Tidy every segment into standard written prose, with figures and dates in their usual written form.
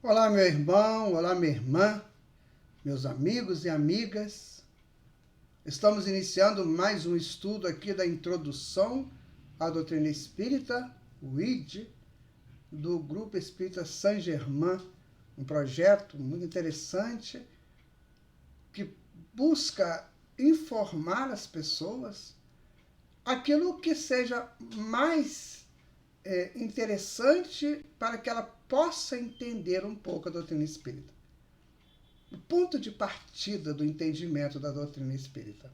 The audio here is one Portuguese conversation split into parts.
Olá, meu irmão, olá, minha irmã, meus amigos e amigas. Estamos iniciando mais um estudo aqui da Introdução à Doutrina Espírita, o ID, do Grupo Espírita Saint-Germain, um projeto muito interessante que busca informar as pessoas aquilo que seja mais interessante para que ela possa entender um pouco a doutrina espírita. O ponto de partida do entendimento da doutrina espírita.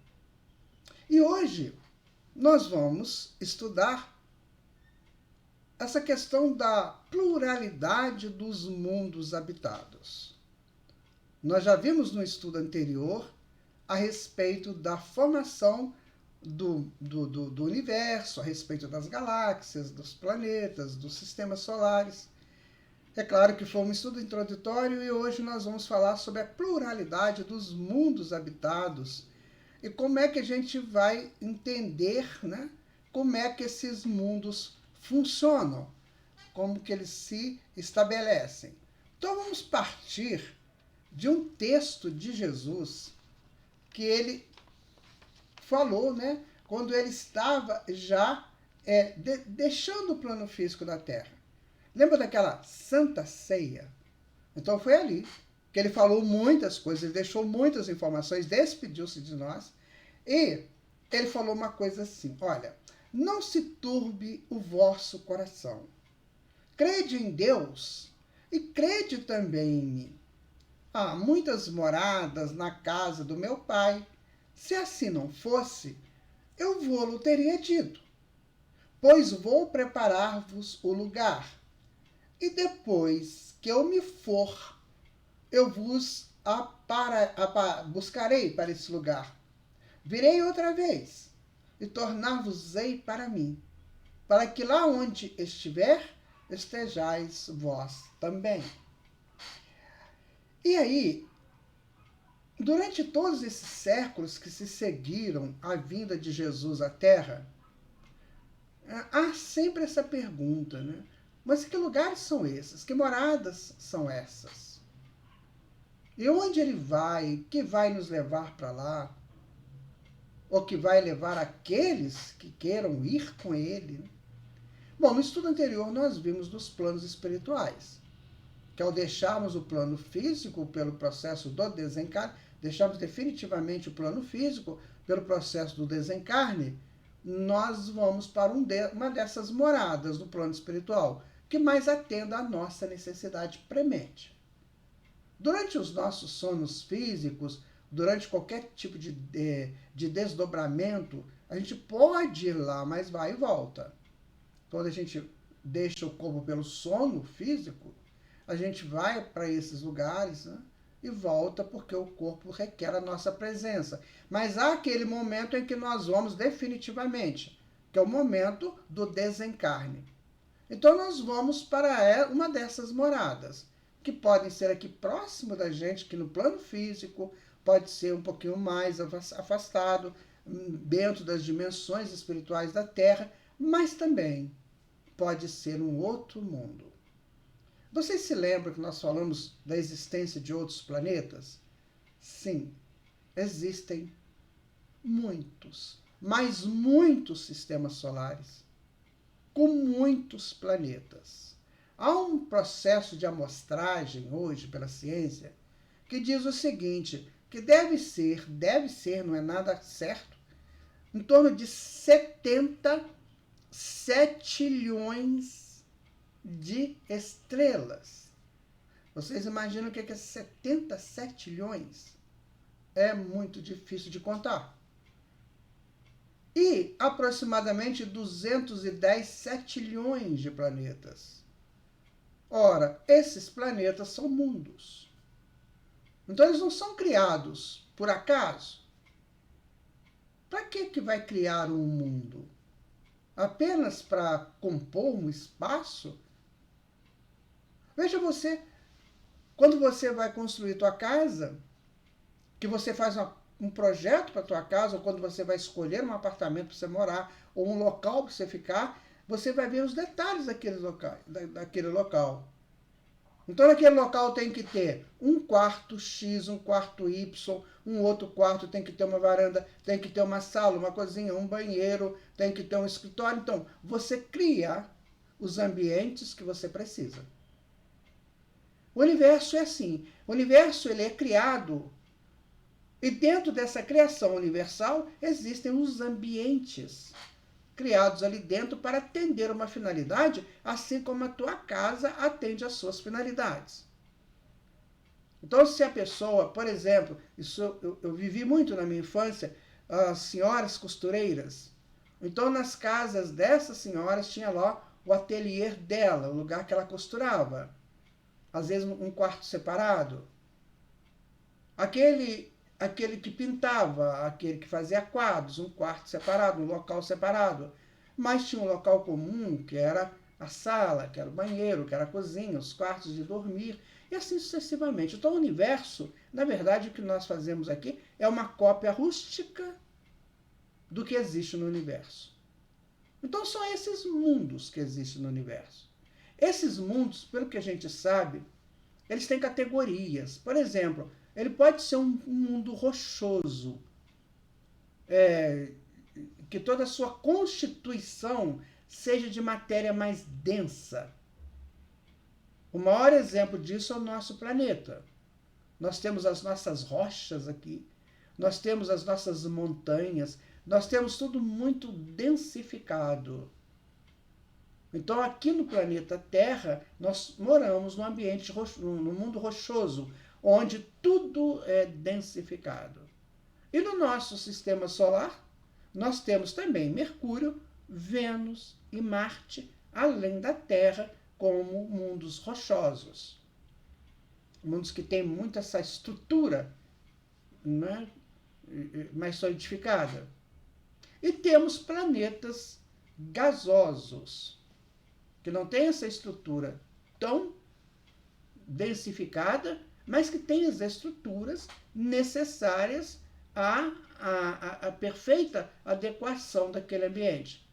E hoje nós vamos estudar essa questão da pluralidade dos mundos habitados. Nós já vimos no estudo anterior a respeito da formação do universo, a respeito das galáxias, dos planetas, dos sistemas solares. É claro que foi um estudo introdutório e hoje nós vamos falar sobre a pluralidade dos mundos habitados e como é que a gente vai entender, né, como é que esses mundos funcionam, como que eles se estabelecem. Então vamos partir de um texto de Jesus que ele falou, né, quando ele estava já deixando o plano físico da Terra. Lembra daquela Santa Ceia? Então foi ali que ele falou muitas coisas, ele deixou muitas informações, despediu-se de nós e ele falou uma coisa assim: olha, não se turbe o vosso coração. Crede em Deus e crede também em mim. Há muitas moradas na casa do meu pai. Se assim não fosse, eu vou-lo teria dito, pois vou preparar-vos o lugar. E depois que eu me for, eu vos buscarei para esse lugar. Virei outra vez e tornar-vos-ei para mim, para que lá onde estiver, estejais vós também. E aí, durante todos esses séculos que se seguiram à vinda de Jesus à Terra, há sempre essa pergunta, né? Mas que lugares são esses? Que moradas são essas? E onde ele vai? Que vai nos levar para lá? Ou que vai levar aqueles que queiram ir com ele? Bom, no estudo anterior nós vimos dos planos espirituais, que ao deixarmos o plano físico pelo processo do desencarne, deixarmos definitivamente o plano físico pelo processo do desencarne, nós vamos para uma dessas moradas do plano espiritual, que mais atenda à nossa necessidade premente. Durante os nossos sonos físicos, durante qualquer tipo de desdobramento, a gente pode ir lá, mas vai e volta. Quando a gente deixa o corpo pelo sono físico, a gente vai para esses lugares, né, e volta porque o corpo requer a nossa presença. Mas há aquele momento em que nós vamos definitivamente, que é o momento do desencarne. Então nós vamos para uma dessas moradas, que podem ser aqui próximo da gente, que no plano físico, pode ser um pouquinho mais afastado, dentro das dimensões espirituais da Terra, mas também pode ser um outro mundo. Vocês se lembram que nós falamos da existência de outros planetas? Sim, existem muitos, mas muitos sistemas solares, com muitos planetas. Há um processo de amostragem hoje pela ciência que diz o seguinte, que deve ser, não é nada certo, em torno de 70 setilhões de estrelas. Vocês imaginam o que é 70 setilhões? É muito difícil de contar. E aproximadamente 210 setilhões de planetas. Ora, esses planetas são mundos. Então eles não são criados por acaso. Para que vai criar um mundo? Apenas para compor um espaço? Veja você, quando você vai construir tua casa, que você faz um projeto para tua casa, ou quando você vai escolher um apartamento para você morar, ou um local para você ficar, você vai ver os detalhes daquele local. Então, naquele local tem que ter um quarto X, um quarto Y, um outro quarto tem que ter uma varanda, tem que ter uma sala, uma cozinha, um banheiro, tem que ter um escritório. Então, você cria os ambientes que você precisa. O universo é assim. O universo ele é criado e dentro dessa criação universal existem os ambientes criados ali dentro para atender uma finalidade, assim como a tua casa atende às suas finalidades. Então, se a pessoa, por exemplo, isso eu vivi muito na minha infância, as senhoras costureiras. Então, nas casas dessas senhoras tinha lá o ateliê dela, o lugar que ela costurava. Às vezes um quarto separado. Aquele que pintava, aquele que fazia quadros, um quarto separado, um local separado. Mas tinha um local comum, que era a sala, que era o banheiro, que era a cozinha, os quartos de dormir, e assim sucessivamente. Então, o universo, na verdade, o que nós fazemos aqui é uma cópia rústica do que existe no universo. Então, são esses mundos que existem no universo. Esses mundos, pelo que a gente sabe, eles têm categorias. Por exemplo, ele pode ser um mundo rochoso, que toda a sua constituição seja de matéria mais densa. O maior exemplo disso é o nosso planeta. Nós temos as nossas rochas aqui, nós temos as nossas montanhas, nós temos tudo muito densificado. Então, aqui no planeta Terra, nós moramos num ambiente, num mundo rochoso, onde tudo é densificado. E no nosso sistema solar, nós temos também Mercúrio, Vênus e Marte, além da Terra, como mundos rochosos. Mundos que têm muito essa estrutura, né, mais solidificada. E temos planetas gasosos, que não têm essa estrutura tão densificada, mas que têm as estruturas necessárias à perfeita adequação daquele ambiente,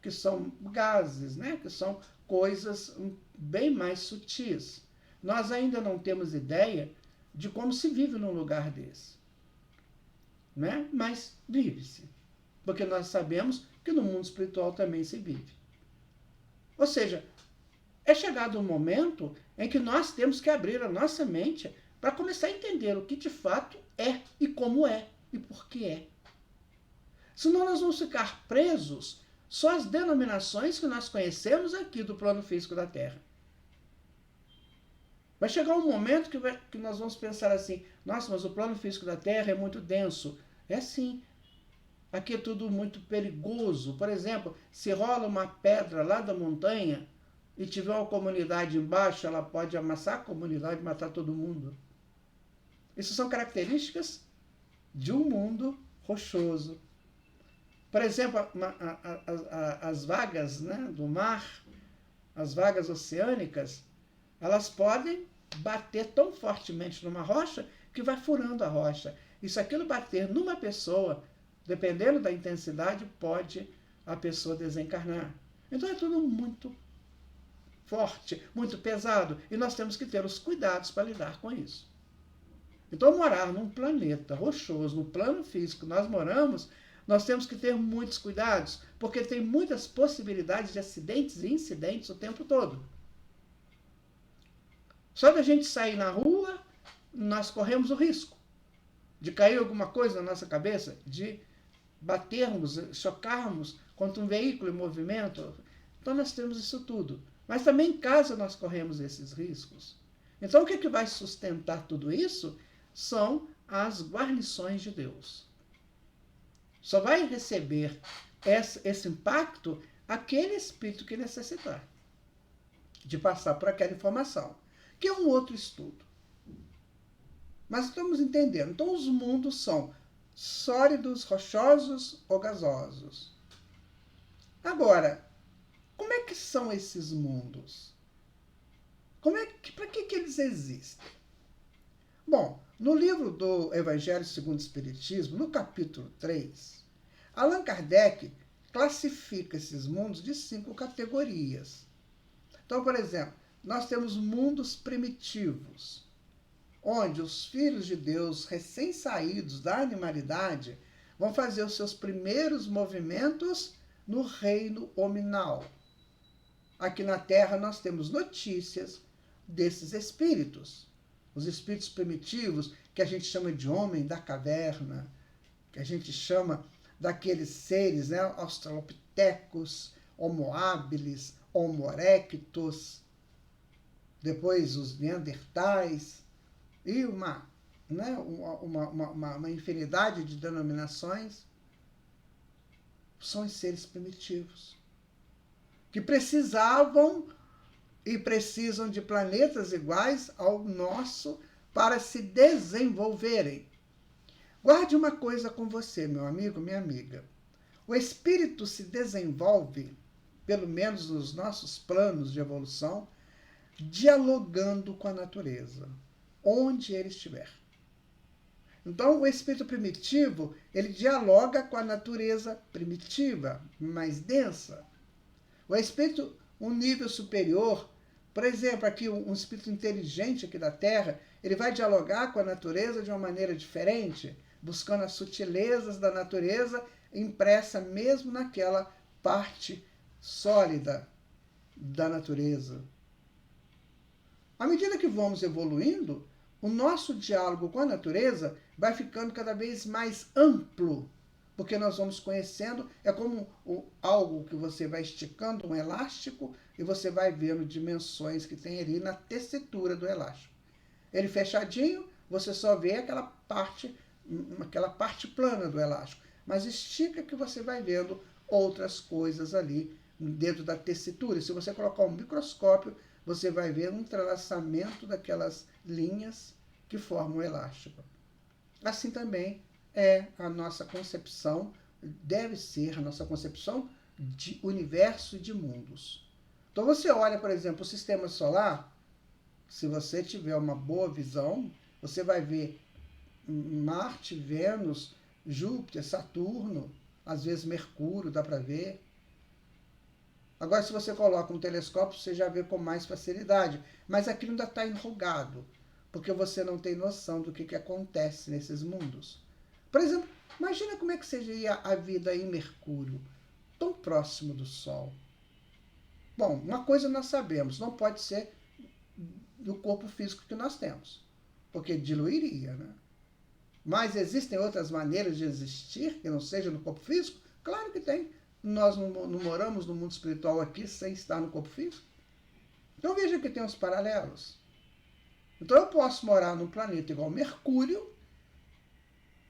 que são gases, né? Que são coisas bem mais sutis. Nós ainda não temos ideia de como se vive num lugar desse, né? Mas vive-se, porque nós sabemos que no mundo espiritual também se vive. Ou seja, é chegado um momento em que nós temos que abrir a nossa mente para começar a entender o que de fato é e como é e por que é. Senão nós vamos ficar presos só às denominações que nós conhecemos aqui do plano físico da Terra. Vai chegar um momento que nós vamos pensar assim, nossa, mas o plano físico da Terra é muito denso. É sim. Aqui é tudo muito perigoso. Por exemplo, se rola uma pedra lá da montanha e tiver uma comunidade embaixo, ela pode amassar a comunidade e matar todo mundo. Isso são características de um mundo rochoso. Por exemplo, as vagas, né, do mar, as vagas oceânicas, elas podem bater tão fortemente numa rocha que vai furando a rocha. E se aquilo bater numa pessoa, dependendo da intensidade, pode a pessoa desencarnar. Então é tudo muito forte, muito pesado, e nós temos que ter os cuidados para lidar com isso. Então, morar num planeta rochoso, no plano físico que nós moramos, nós temos que ter muitos cuidados, porque tem muitas possibilidades de acidentes e incidentes o tempo todo. Só da gente sair na rua, nós corremos o risco de cair alguma coisa na nossa cabeça, de batermos, chocarmos contra um veículo em movimento. Então, nós temos isso tudo. Mas também em casa nós corremos esses riscos. Então, o que vai sustentar tudo isso são as guarnições de Deus. Só vai receber esse impacto aquele espírito que necessitar de passar por aquela informação, que é um outro estudo. Mas estamos entendendo. Então, os mundos são sólidos, rochosos ou gasosos. Agora, como é que são esses mundos? Para que eles existem? Bom, no livro do Evangelho segundo o Espiritismo, no capítulo 3, Allan Kardec classifica esses mundos de 5 categorias. Então, por exemplo, nós temos mundos primitivos, onde os filhos de Deus, recém-saídos da animalidade, vão fazer os seus primeiros movimentos no reino hominal. Aqui na Terra nós temos notícias desses espíritos. Os espíritos primitivos, que a gente chama de homem da caverna, que a gente chama daqueles seres, né, australopithecus, homo habilis, homo erectus, depois os neandertais, e uma infinidade de denominações, são os seres primitivos, que precisavam e precisam de planetas iguais ao nosso para se desenvolverem. Guarde uma coisa com você, meu amigo, minha amiga. O espírito se desenvolve, pelo menos nos nossos planos de evolução, dialogando com a natureza, onde ele estiver. Então, o espírito primitivo, ele dialoga com a natureza primitiva, mais densa. O espírito, um nível superior, por exemplo, aqui um espírito inteligente aqui da Terra, ele vai dialogar com a natureza de uma maneira diferente, buscando as sutilezas da natureza impressa mesmo naquela parte sólida da natureza. À medida que vamos evoluindo, o nosso diálogo com a natureza vai ficando cada vez mais amplo, porque nós vamos conhecendo, é como algo que você vai esticando, um elástico, e você vai vendo dimensões que tem ali na tessitura do elástico. Ele fechadinho, você só vê aquela parte plana do elástico, mas estica que você vai vendo outras coisas ali dentro da tessitura. Se você colocar um microscópio, você vai ver um entrelaçamento daquelas linhas que formam o elástico. Assim também é a nossa concepção, deve ser a nossa concepção de universo e de mundos. Então você olha, por exemplo, o sistema solar, se você tiver uma boa visão, você vai ver Marte, Vênus, Júpiter, Saturno, às vezes Mercúrio, dá para ver. Agora, se você coloca um telescópio, você já vê com mais facilidade. Mas aquilo ainda está enrugado, porque você não tem noção do que acontece nesses mundos. Por exemplo, imagina como é que seria a vida em Mercúrio, tão próximo do Sol. Bom, uma coisa nós sabemos, não pode ser do corpo físico que nós temos, porque diluiria, né? Mas existem outras maneiras de existir que não seja no corpo físico? Claro que tem. Nós não moramos no mundo espiritual aqui sem estar no corpo físico. Então veja que tem uns paralelos. Então eu posso morar num planeta igual Mercúrio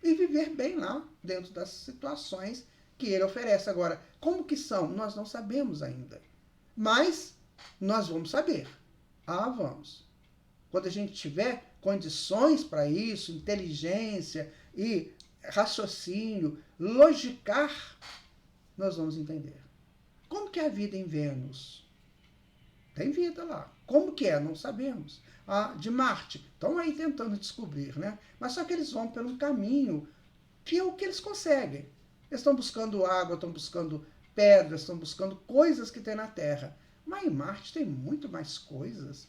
e viver bem lá, dentro das situações que ele oferece. Agora, como que são? Nós não sabemos ainda. Mas nós vamos saber. Vamos. Quando a gente tiver condições para isso, inteligência e raciocínio, logicar, nós vamos entender. Como que é a vida em Vênus? Tem vida lá. Como que é? Não sabemos. De Marte, estão aí tentando descobrir, né? Mas só que eles vão por um caminho que é o que eles conseguem. Eles estão buscando água, estão buscando pedras, estão buscando coisas que tem na Terra. Mas em Marte tem muito mais coisas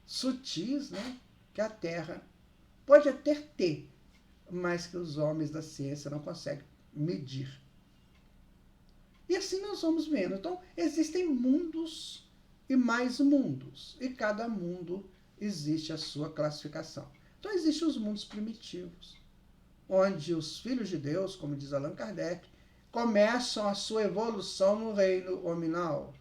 sutis, né, que a Terra pode até ter, mas que os homens da ciência não conseguem medir. E assim nós vamos vendo. Então, existem mundos e mais mundos. E cada mundo existe a sua classificação. Então, existem os mundos primitivos, onde os filhos de Deus, como diz Allan Kardec, começam a sua evolução no reino hominal.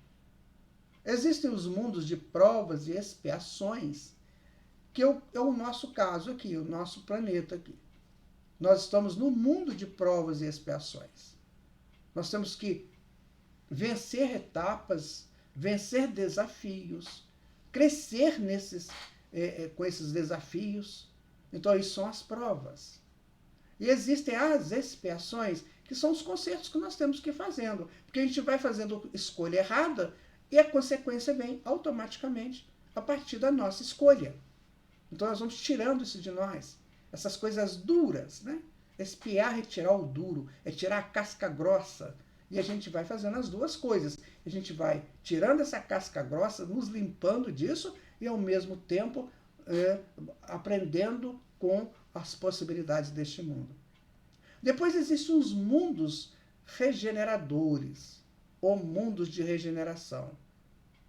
Existem os mundos de provas e expiações, que é o nosso caso aqui, o nosso planeta aqui. Nós estamos no mundo de provas e expiações. Nós temos que vencer etapas, vencer desafios, crescer com esses desafios. Então, isso são as provas. E existem as expiações, que são os consertos que nós temos que ir fazendo. Porque a gente vai fazendo escolha errada e a consequência vem automaticamente a partir da nossa escolha. Então, nós vamos tirando isso de nós. Essas coisas duras, né? Expiar é tirar o duro, é tirar a casca grossa. E a gente vai fazendo as duas coisas. a gente vai tirando essa casca grossa, nos limpando disso e, ao mesmo tempo, aprendendo com as possibilidades deste mundo. Depois existem os mundos regeneradores, ou mundos de regeneração,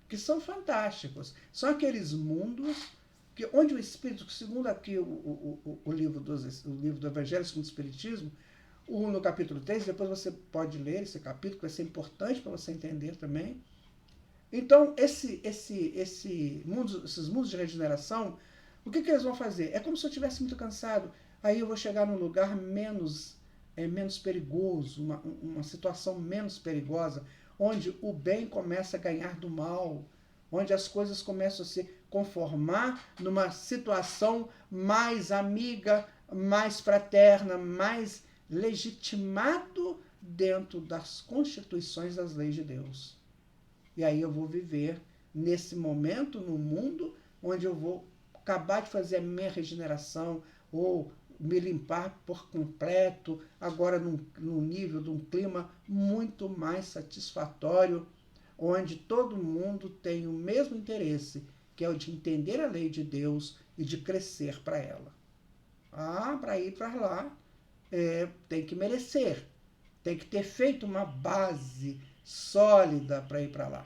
que são fantásticos. São aqueles mundos onde o Espírito, segundo aqui o livro do Evangelho segundo o Espiritismo, no capítulo 3, depois você pode ler esse capítulo, que vai ser importante para você entender também. Então, esses mundos de regeneração, o que eles vão fazer? É como se eu estivesse muito cansado, aí eu vou chegar num lugar menos perigoso, uma situação menos perigosa, onde o bem começa a ganhar do mal, onde as coisas começam a se conformar numa situação mais amiga, mais fraterna, mais legitimado dentro das constituições das leis de Deus. E aí eu vou viver nesse momento, no mundo, onde eu vou acabar de fazer a minha regeneração, ou me limpar por completo, agora num nível de um clima muito mais satisfatório, onde todo mundo tem o mesmo interesse, que é o de entender a lei de Deus e de crescer para ela. Para ir para lá, tem que merecer, tem que ter feito uma base sólida para ir para lá.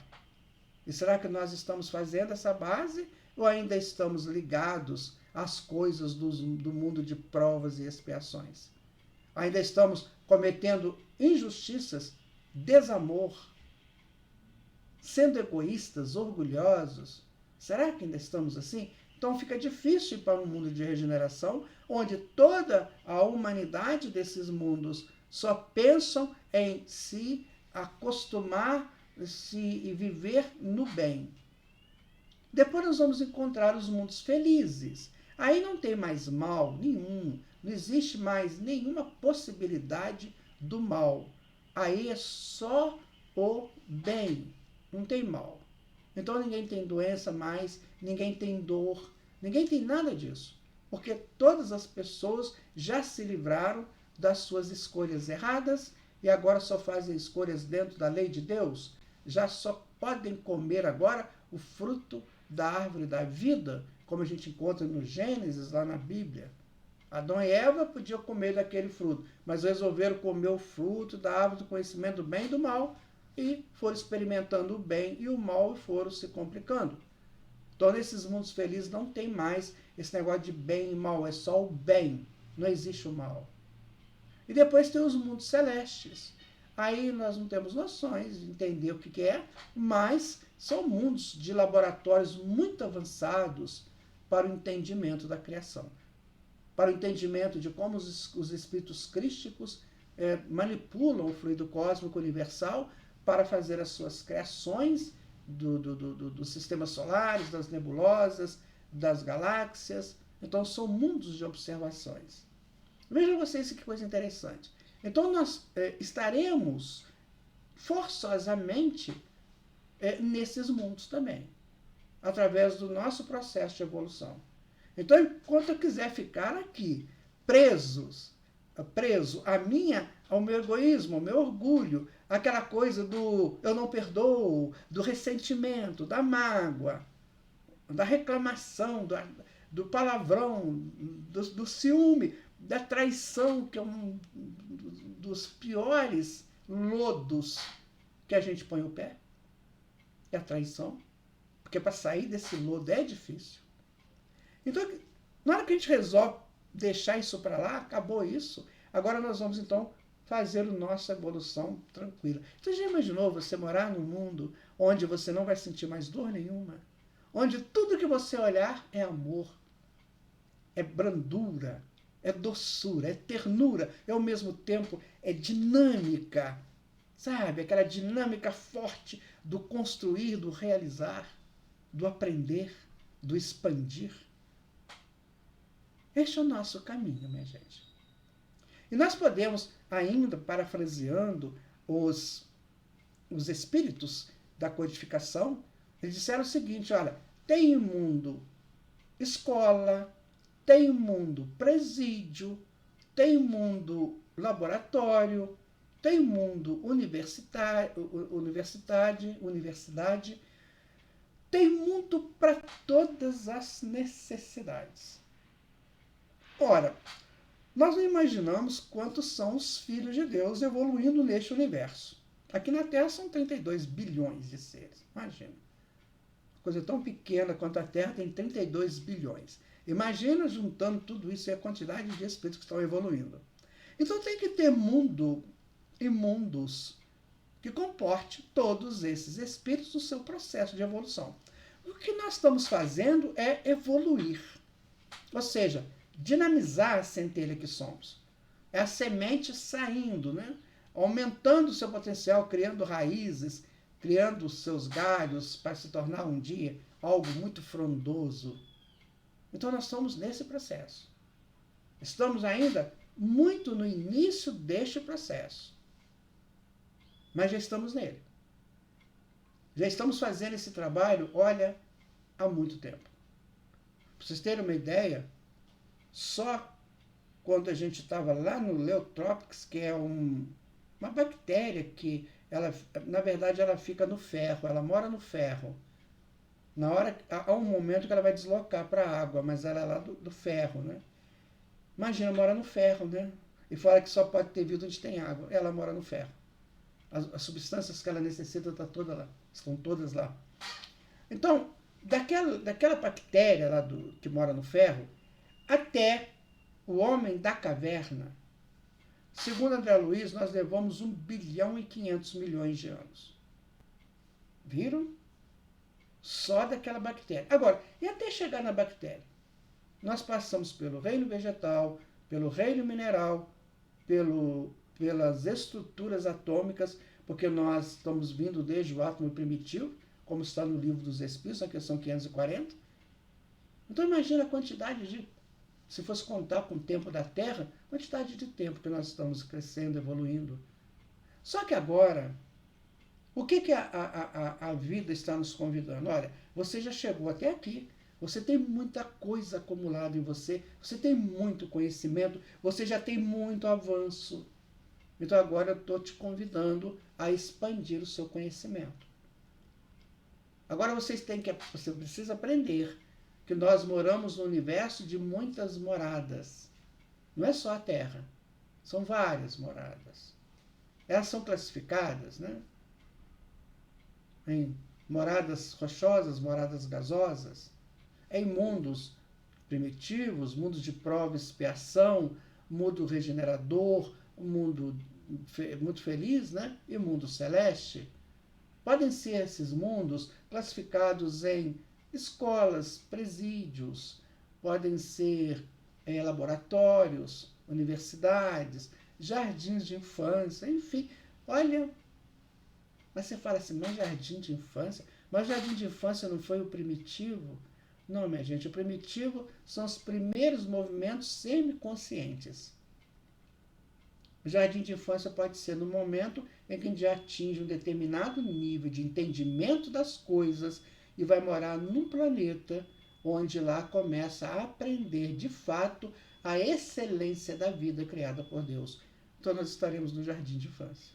E será que nós estamos fazendo essa base ou ainda estamos ligados às coisas do mundo de provas e expiações? Ainda estamos cometendo injustiças, desamor, sendo egoístas, orgulhosos? Será que ainda estamos assim? Então fica difícil ir para um mundo de regeneração, onde toda a humanidade desses mundos só pensam em se acostumar e viver no bem. Depois nós vamos encontrar os mundos felizes. Aí não tem mais mal nenhum, não existe mais nenhuma possibilidade do mal. Aí é só o bem, não tem mal. Então ninguém tem doença mais, ninguém tem dor, ninguém tem nada disso. Porque todas as pessoas já se livraram das suas escolhas erradas e agora só fazem escolhas dentro da lei de Deus. Já só podem comer agora o fruto da árvore da vida, como a gente encontra no Gênesis, lá na Bíblia. Adão e Eva podiam comer daquele fruto, mas resolveram comer o fruto da árvore do conhecimento do bem e do mal, e foram experimentando o bem e o mal e foram se complicando. Então, nesses mundos felizes não tem mais esse negócio de bem e mal, é só o bem, não existe o mal. E depois tem os mundos celestes. Aí nós não temos noções de entender o que é, mas são mundos de laboratórios muito avançados para o entendimento da criação, para o entendimento de como os espíritos crísticos manipulam o fluido cósmico universal para fazer as suas criações dos sistemas solares, das nebulosas, das galáxias. Então são mundos de observações. Vejam vocês que coisa interessante. Então nós estaremos forçosamente nesses mundos também, através do nosso processo de evolução. Então, enquanto eu quiser ficar aqui, preso ao meu egoísmo, ao meu orgulho, aquela coisa do eu não perdoo, do ressentimento, da mágoa, da reclamação, do palavrão, do ciúme, da traição, que é um dos piores lodos que a gente põe o pé, é a traição, porque para sair desse lodo é difícil. Então, na hora que a gente resolve deixar isso para lá, acabou isso, agora nós vamos então fazer a nossa evolução tranquila. Você já imaginou você morar num mundo onde você não vai sentir mais dor nenhuma? Onde tudo que você olhar é amor, é brandura, é doçura, é ternura, e ao mesmo tempo é dinâmica, sabe? Aquela dinâmica forte do construir, do realizar, do aprender, do expandir. Este é o nosso caminho, minha gente. E nós podemos, ainda parafraseando os espíritos da codificação, eles disseram o seguinte: olha, tem o mundo escola, tem o mundo presídio, tem o mundo laboratório, tem mundo universidade, tem mundo para todas as necessidades. Ora, nós não imaginamos quantos são os filhos de Deus evoluindo neste universo. Aqui na Terra são 32 bilhões de seres. Imagina. Coisa tão pequena quanto a Terra tem 32 bilhões. Imagina juntando tudo isso e a quantidade de espíritos que estão evoluindo. Então tem que ter mundo e mundos que comporte todos esses espíritos no seu processo de evolução. O que nós estamos fazendo é evoluir. Ou seja, dinamizar a centelha que somos. É a semente saindo, né? Aumentando o seu potencial, criando raízes, criando os seus galhos para se tornar um dia algo muito frondoso. Então nós estamos nesse processo. Estamos ainda muito no início deste processo. Mas já estamos nele. Já estamos fazendo esse trabalho, olha, há muito tempo. Para vocês terem uma ideia, só quando a gente estava lá no Leutropics, que é uma bactéria que, na verdade, ela fica no ferro, ela mora no ferro. Há um momento que ela vai deslocar para a água, mas ela é lá do ferro, né? Imagina, mora no ferro, né? E fala que só pode ter vida onde tem água. Ela mora no ferro. As substâncias que ela necessita estão todas lá. Então, daquela bactéria lá que mora no ferro, até o homem da caverna, segundo André Luiz, nós levamos 1 bilhão e 500 milhões de anos. Viram? Só daquela bactéria. Agora, e até chegar na bactéria? Nós passamos pelo reino vegetal, pelo reino mineral, pelas estruturas atômicas, porque nós estamos vindo desde o átomo primitivo, como está no livro dos Espíritos, na questão 540. Então imagina a quantidade se fosse contar com o tempo da Terra, a quantidade de tempo que nós estamos crescendo, evoluindo. Só que agora, o que a vida está nos convidando? Olha, você já chegou até aqui, você tem muita coisa acumulada em você, você tem muito conhecimento, você já tem muito avanço. Então agora eu estou te convidando a expandir o seu conhecimento. Agora você precisa aprender que nós moramos no universo de muitas moradas. Não é só a Terra, são várias moradas. Elas são classificadas, né, em moradas rochosas, moradas gasosas, em mundos primitivos, mundos de prova e expiação, mundo regenerador, mundo muito feliz, né, e mundo celeste. Podem ser esses mundos classificados em escolas, presídios, podem ser laboratórios, universidades, jardins de infância, enfim. Olha, mas você fala assim, mas jardim de infância? Mas jardim de infância não foi o primitivo? Não, minha gente, o primitivo são os primeiros movimentos semiconscientes. O jardim de infância pode ser no momento em que a gente atinge um determinado nível de entendimento das coisas e vai morar num planeta onde lá começa a aprender de fato a excelência da vida criada por Deus. Então nós estaremos no jardim de infância.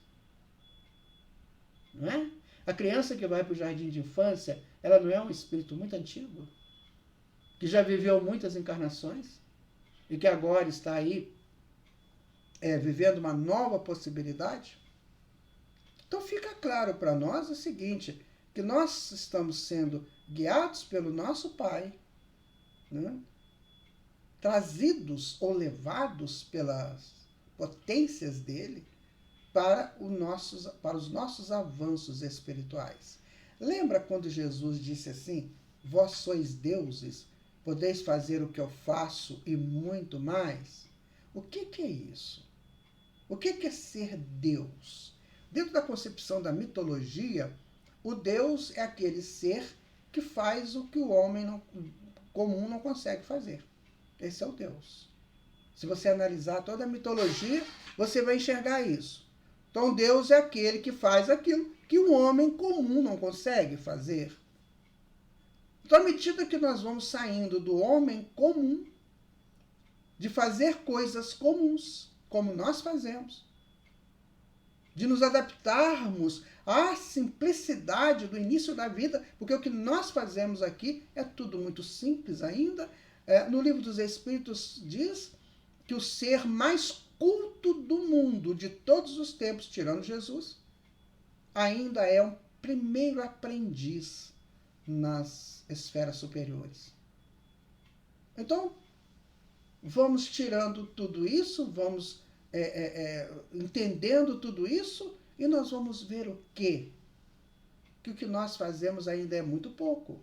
Não é? A criança que vai para o jardim de infância, ela não é um espírito muito antigo, que já viveu muitas encarnações e que agora está aí vivendo uma nova possibilidade? Então fica claro para nós o seguinte, que nós estamos sendo guiados pelo nosso Pai, né? Trazidos ou levados pelas potências dele para os nossos avanços espirituais. Lembra quando Jesus disse assim, vós sois deuses, podeis fazer o que eu faço e muito mais? O que é isso? O que é ser Deus? Dentro da concepção da mitologia, o Deus é aquele ser que faz o que o homem comum não consegue fazer. Esse é o Deus. Se você analisar toda a mitologia, você vai enxergar isso. Então Deus é aquele que faz aquilo que o homem comum não consegue fazer. Então, à medida que nós vamos saindo do homem comum, de fazer coisas comuns, como nós fazemos, de nos adaptarmos à simplicidade do início da vida, porque o que nós fazemos aqui é tudo muito simples ainda. No Livro dos Espíritos diz que o ser mais culto do mundo, de todos os tempos, tirando Jesus, ainda é um primeiro aprendiz nas esferas superiores. Então, vamos tirando tudo isso, vamos entendendo tudo isso, e nós vamos ver o quê? Que o que nós fazemos ainda é muito pouco.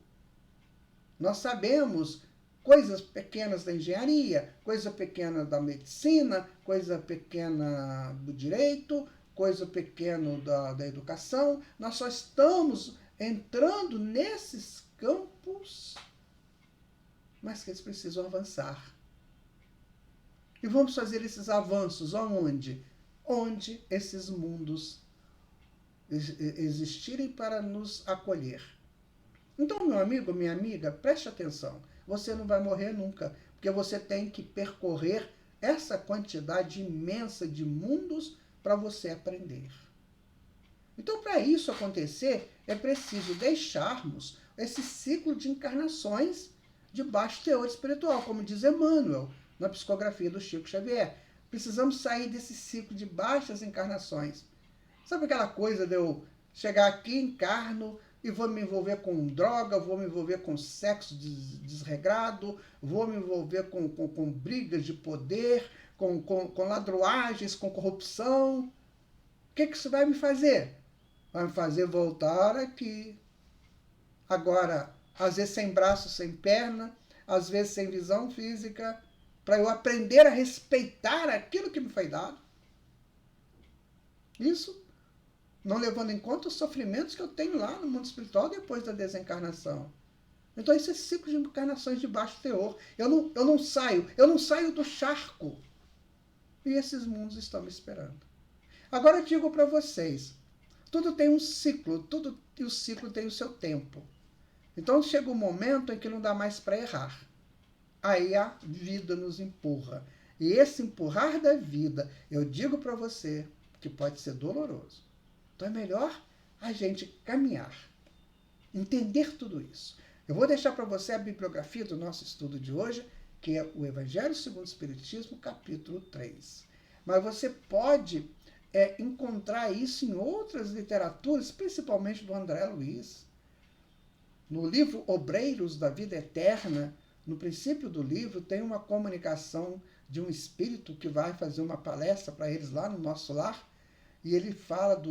Nós sabemos coisas pequenas da engenharia, coisa pequena da medicina, coisa pequena do direito, coisa pequena da educação. Nós só estamos entrando nesses campos, mas que eles precisam avançar. E vamos fazer esses avanços aonde? Onde esses mundos existirem para nos acolher. Então, meu amigo, minha amiga, preste atenção. Você não vai morrer nunca, porque você tem que percorrer essa quantidade imensa de mundos para você aprender. Então, para isso acontecer, é preciso deixarmos esse ciclo de encarnações de baixo teor espiritual, como diz Emmanuel, na psicografia do Chico Xavier. Precisamos sair desse ciclo de baixas encarnações. Sabe aquela coisa de eu chegar aqui, encarno, e vou me envolver com droga, vou me envolver com sexo desregrado, vou me envolver com brigas de poder, com ladruagens, com corrupção. O que isso vai me fazer? Vai me fazer voltar aqui. Agora, às vezes sem braço, sem perna, às vezes sem visão física, para eu aprender a respeitar aquilo que me foi dado. Isso não levando em conta os sofrimentos que eu tenho lá no mundo espiritual depois da desencarnação. Então, esse ciclo de encarnações de baixo teor. Eu não saio do charco. E esses mundos estão me esperando. Agora eu digo para vocês, tudo tem um ciclo, e o ciclo tem o seu tempo. Então chega um momento em que não dá mais para errar. Aí a vida nos empurra. E esse empurrar da vida, eu digo para você que pode ser doloroso. Então é melhor a gente caminhar, entender tudo isso. Eu vou deixar para você a bibliografia do nosso estudo de hoje, que é o Evangelho segundo o Espiritismo, capítulo 3. Mas você pode encontrar isso em outras literaturas, principalmente do André Luiz. No livro Obreiros da Vida Eterna, no princípio do livro, tem uma comunicação de um espírito que vai fazer uma palestra para eles lá no nosso lar, e ele fala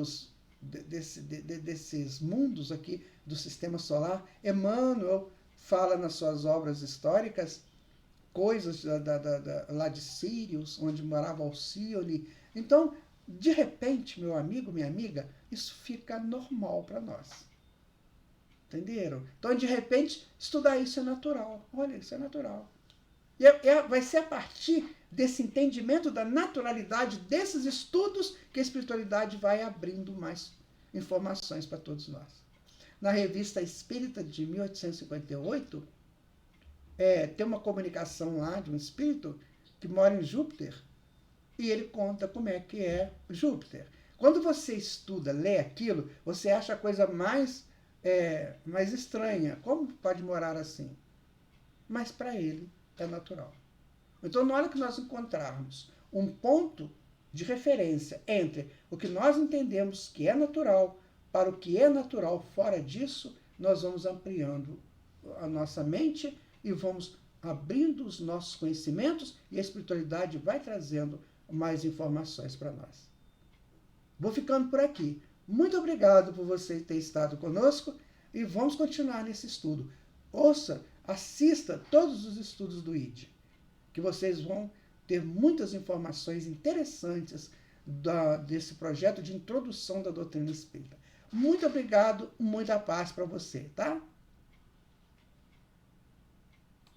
desses mundos aqui do sistema solar. Emmanuel fala nas suas obras históricas coisas lá de Sírios, onde morava Alcione. Então, de repente, meu amigo, minha amiga, isso fica normal para nós. Entenderam? Então, de repente, estudar isso é natural. Olha, isso é natural. E vai ser a partir desse entendimento da naturalidade desses estudos que a espiritualidade vai abrindo mais informações para todos nós. Na Revista Espírita de 1858, tem uma comunicação lá de um espírito que mora em Júpiter, e ele conta como é que é Júpiter. Quando você estuda, lê aquilo, você acha a coisa mais estranha. Como pode morar assim? Mas para ele é natural. Então, na hora que nós encontrarmos um ponto de referência entre o que nós entendemos que é natural para o que é natural fora disso, nós vamos ampliando a nossa mente e vamos abrindo os nossos conhecimentos, e a espiritualidade vai trazendo mais informações para nós. Vou ficando por aqui. Muito obrigado por você ter estado conosco, e vamos continuar nesse estudo. Ouça, assista todos os estudos do ID, que vocês vão ter muitas informações interessantes desse projeto de introdução da doutrina espírita. Muito obrigado, muita paz para você, tá?